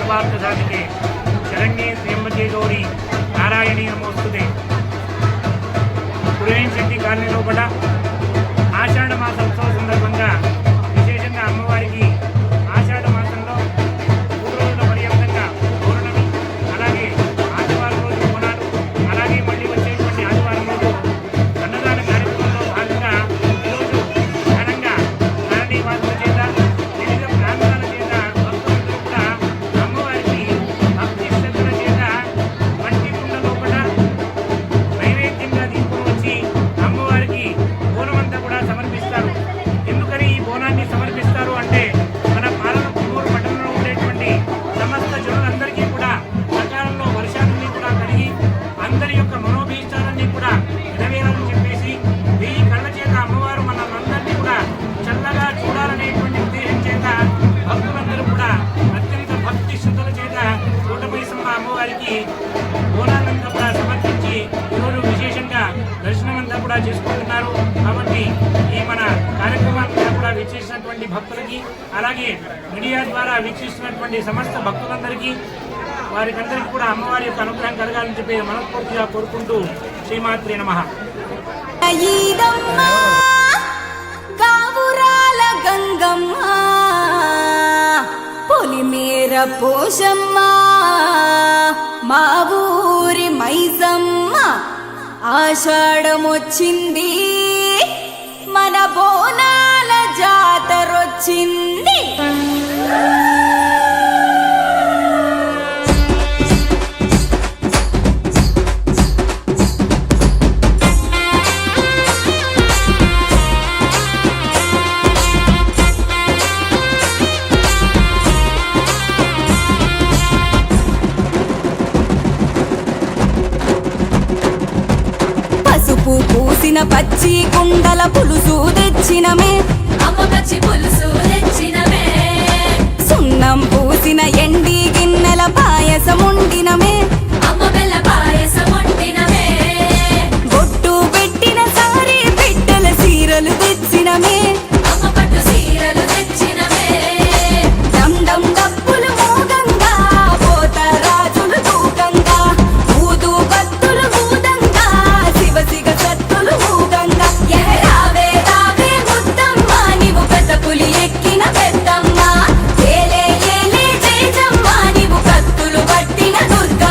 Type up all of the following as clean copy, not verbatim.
सर्वार्थ साधिके शरण्ये त्र्यंबके गौरी नारायणी नमोस्तुते। గురువేం శక్తి కాలనీ లోపల ఆషాఢ మాస ఉత్సవ సందర్భంగా విశేషంగా అమ్మవారికి ఆషాఢ మాసంలో 3 రోజుల పర్యంతంగా పౌర్ణమి, అలాగే ఆదివారం రోజు బోనాలు, అలాగే మళ్ళీ వచ్చేటువంటి ఆదివారం రోజు అన్నదాన కార్యక్రమంలో భాగంగా ఈరోజు ఘనంగా ధరణి వాసుల చేత వివిధ ప్రాంతాల చేత భక్తులందరూ కూడా అమ్మవారికి భక్తి శ్రద్ధల చేత మట్టి కుండ లోపల నైవేద్యంగా తీసుకుని వచ్చి అమ్మవారికి బోనమంతా కూడా సమర్పిస్తారు. ఎందుకని ఈ బోనాన్ని సమర్పిస్తారు అంటే మన పాలనపూర్ పట్టణంలో ఉండేటువంటి సమస్త జనులందరికీ కూడా సకాలంలో వర్షాలన్నీ కూడా కలిగి అందరి యొక్క మనోభీష్టాలన్నీ కూడా నెరవేరాలని చెప్పేసి వెయ్యి కళ్ళ చేత అమ్మవారు మనందరినీ కూడా చల్లగా చూడాలనేటువంటి ఉద్దేశం చేత భక్తులందరూ కూడా అత్యంత భక్తి శ్రద్ధల చేత కోటమైసమ్మ అమ్మవారికి బోనాలంతా కూడా సమర్పించి ఈరోజు విశేషంగా దర్శనం అంతా కూడా చేసుకుంటున్నారు. కాబట్టి ఈ మన కార్యక్రమాన్ని కూడా వీక్షిస్తున్నటువంటి భక్తులకి, అలాగే మీడియా ద్వారా వీక్షిస్తున్నటువంటి సమస్త భక్తులందరికీ వారికందరికీ కూడా అమ్మవారి యొక్క అనుగ్రహం కలగాలని చెప్పి మనస్ఫూర్తిగా కోరుకుంటూ శ్రీమాత్రే నమః. గావురాల గంగమ్మ పొలిమేర పోషమ్మ మా ఊరి మైసమ్మ ఆషాఢమొచ్చింది మన బోనాల జాతరొచ్చింది. పసుపు పూసిన పచ్చి కుండల పులుసు తెచ్చినమే, అమ్మ పచ్చి పులుసు తెచ్చినమే. సున్నం పూసిన ఎండి గిన్నెల పాయసం వండినమే, అమ్మ బెల్ల పాయసం వండినమే. బొట్టు పెట్టిన సారీ బిడ్డల సీరలు తెచ్చినమే, అమ్మ పట్టు సీరలు తెచ్చినమే. డం డం డప్పులు మోగంగా పోతరాజులు తూకంగా ఊదు కత్తులు ఊదంగా శివ సిగ సత్తులు ఊగంగా రావే రావే ముద్దమ్మ నీవు పెద్ద పులి ఎక్కిన పెద్దమ్మ. ఏలే ఏలే జయజమ్మ నీవు కత్తులు పట్టిన దుర్గమ్మ.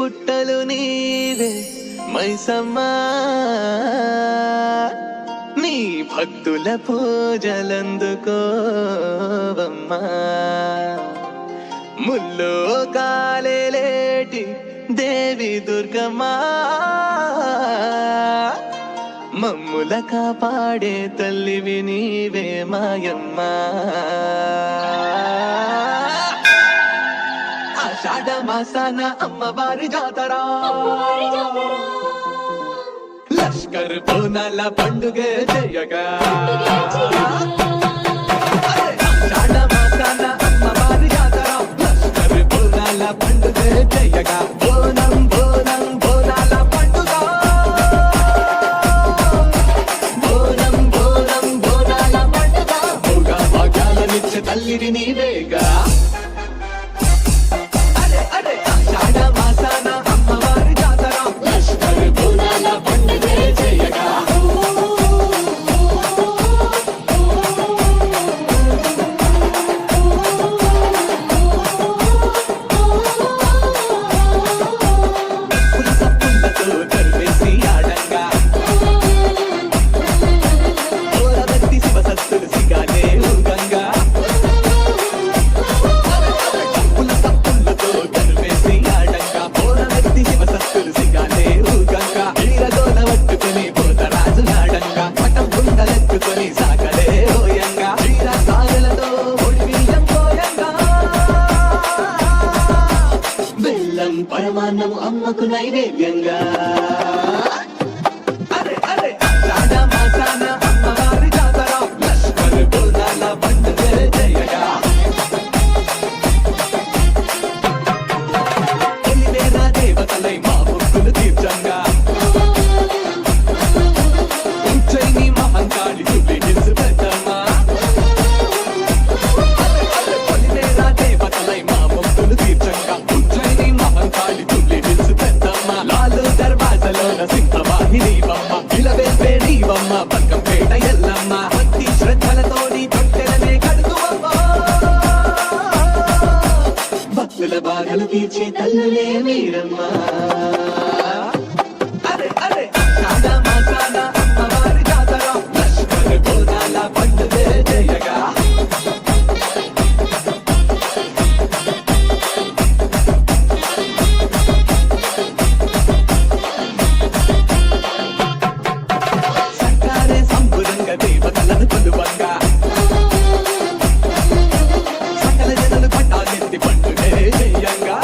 పుట్టలు నీవే మైసమ్మా, నీ భక్తుల పూజలందుకోవమ్మా. ముల్లో కాలేటి దేవి దుర్గమ్మా, మమ్ముల కాపాడే తల్లివి నీవే మాయమ్మా. ఆషాఢ మాసాన అమ్మవారి జాతర, లష్కర్ బోనాల పండుగ చేయగా. ఆషాఢ మాసాన అమ్మవారి జాతర, లష్కర్ బోనాల పండుగ చేయగా. బోనం బోనం బోనాల పండుగ, బోనం బోనం బోనాల పండుగ. భోగ భాగ్యాలనిచ్చే తల్లివి నీవేగా. ఆషాఢ మాసాన అమ్మవారి జాతర, లష్కర్ బోనాల పండుగ చేయగా. పుల్లతో తరివేసి ఆడంగా, ఓరబెట్టి శివసత్తులు సిగానే ఊగంగా. పుల్లతో తరివేసి ఆడంగా, ఓరబెట్టి శివసత్తులు సిగానే ఊగంగా. వీరగోన పట్టుకుని పోతరాజు నాడంగా, పటం గుండలెత్తుకొని సాగలే ఓయంగా. వీర సాగులతో ఒడిబియ్యం పోయంగా, బెల్లం పరమాన్నము అమ్మకు నైవేద్యంగా. ఆషాఢ మాసాన అమ్మవారి జాతర, లష్కర్ బోనాల పండుగ చేయగా. ఎలివేర దేవతలై మా భక్తులు తీర్చంగా, ఉజ్జయిని మహంకాళి తుల్లి నిలుసు పెద్దమ్మా. ఎలివేర దేవతలై మా భక్తులు తీర్చంగా, ఉజ్జయిని మహంకాళి తుల్లి నిలుసు పెద్దమ్మా. లాలు దర్వాజలోన సింహవాహిని బొమ్మ, ఇలవేల్పే నీవమ్మ పక్కపేట ఎల్లమ్మ. భక్తి శ్రద్ధలతోని తొట్టెలనే కడుగువమ్మ, భక్తుల బాధలు తీర్చే తల్లులే మీరమ్మా. ఆషాఢ మాసాన అమ్మవారి జాతర, లష్కర్ బోనాల పండుగ చేయగా. సర్కారే సంబురంగా దేవతలను కొలువంగా, సకల జనులు పట్టాలెత్తి పండుగే చేయంగా.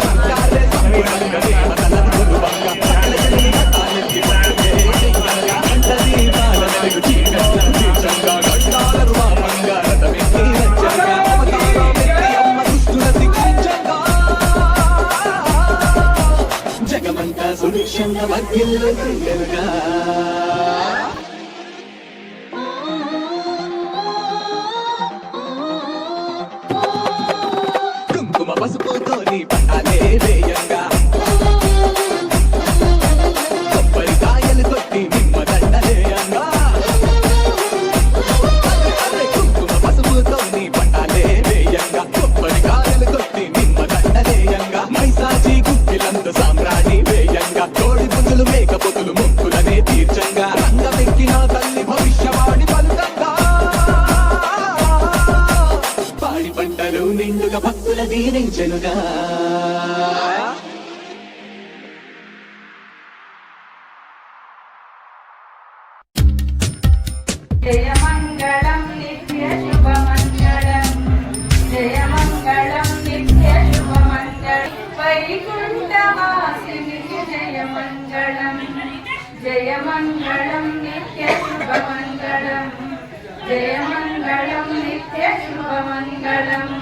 సర్కారే సంబురంగా దేవతలను కొలువంగా, సకల జనులు పట్టాలెత్తి పండుగే చేయంగా. గంట దీపాల వెలుగు చీకట్లను తీర్చంగా, గండాల రూపంగా రథమెక్కి వచ్చంగా. అవతారమెత్తి అమ్మ దుష్టుల శిక్షించంగా, జగమంతా సుభిక్షంగా వర్ధిల్లు క్రియలుగా. కుంకుమ పసుపుతోని పట్టాలే వేయంగా, కొబ్బరికాయలు కొట్టి నిమ్మ దండలేయంగా. కుంకుమ పసుపుతోని పట్టాలే వేయంగా, కొబ్బరికాయలు కొట్టి నిమ్మ దండలేయంగా. మైసాచి గుప్పిలంత సామ్రాణి వేయంగా, కోడి పుంజులు మేక పొతులు మొక్కులనే తీర్చంగా. రంగమెక్కిన తల్లి భవిష్యవాణి పలుకంగా, పాడి పంటలు నిండుగా భక్తుల దీవించెనుగా. జయమంగళం నిత్య శుభమంగళం, జయమంగళం నిత్య శుభమంగళం. వైకుంఠవాసినికి జయమంగళం, జయమంగళం నిత్య శుభమంగళం, జయమంగళం నిత్య శుభమంగళం.